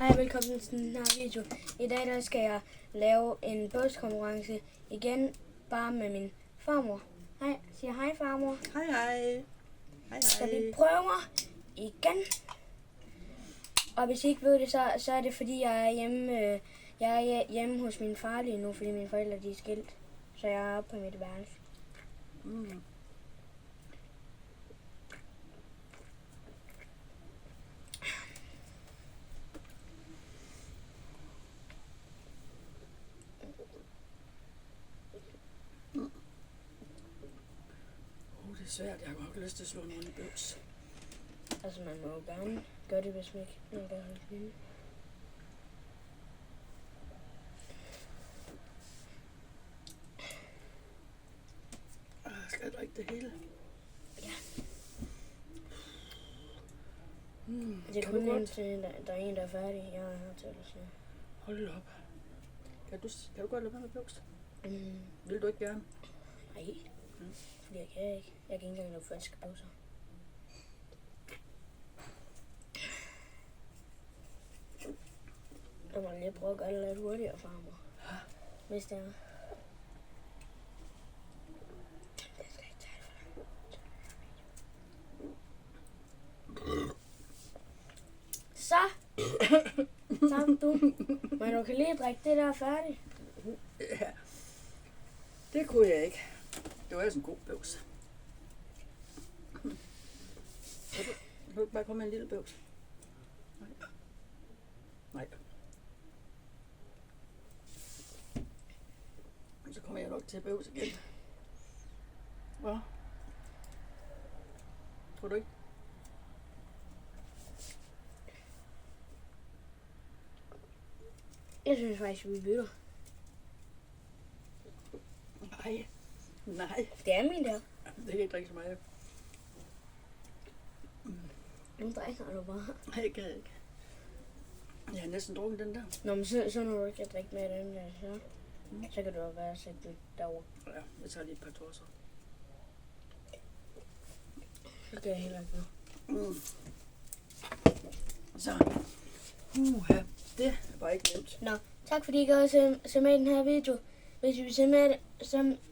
Hej og velkommen til den her video. I dag der skal jeg lave en bådskonkurrence igen, bare med min farmor. Hej, siger hej farmor. Hej hej. Hej Så vi hej. prøver igen. Og hvis I ikke ved det, så er det fordi jeg er hjemme hos min far lige nu, fordi mine forældre de er skilt. Så jeg er oppe på mit værelse. Mm. Det er svært. Jeg har godt lyst til at slå nogen i bøvs. Altså man må jo gerne gøre det, hvis man ikke kan holde det. Skal jeg drikke det hele? Ja. Det er Kan kun du en godt? til, der er en, der er færdig. Jeg er her til at sige. Hold op. Kan du godt lade være med bøvs? Mm, Vil du ikke gerne? nej, fordi jeg kan ikke. Jeg kan ikke engang lave falske bukser. Jeg må lige prøve at gøre det lidt hurtigere, farmor. Hvis det er. Jeg skal ikke tage det for langt. Så! Tak du. Men du kan lige drikke det der færdigt. Ja. Det kunne jeg ikke. Det var ellers en god bøvs. Kan du ikke bare komme med en lille bøvs? Nej. Nej. Så kommer jeg nok til at bøvs igen. Hvad? Tror du ikke? Jeg synes faktisk, vi bytter. Nej. Nej. Det er min der. Det kan ikke drikke så meget. Nu drikker du bare. Nej, det kan jeg ikke. Jeg har næsten drukket den der. Nå, men så når du ikke kan drikke med den der, så kan du jo være sætte den derovre. Ja, jeg tager lige et par torser. Det gør jeg heller ikke nu. Så. Det var ikke nemt. Nå, tak fordi I gad at se med i den her video. Hvis I vil se med det,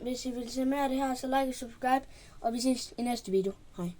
hvis I vil se mere af det her, så like og subscribe, og vi ses i næste video. Hej.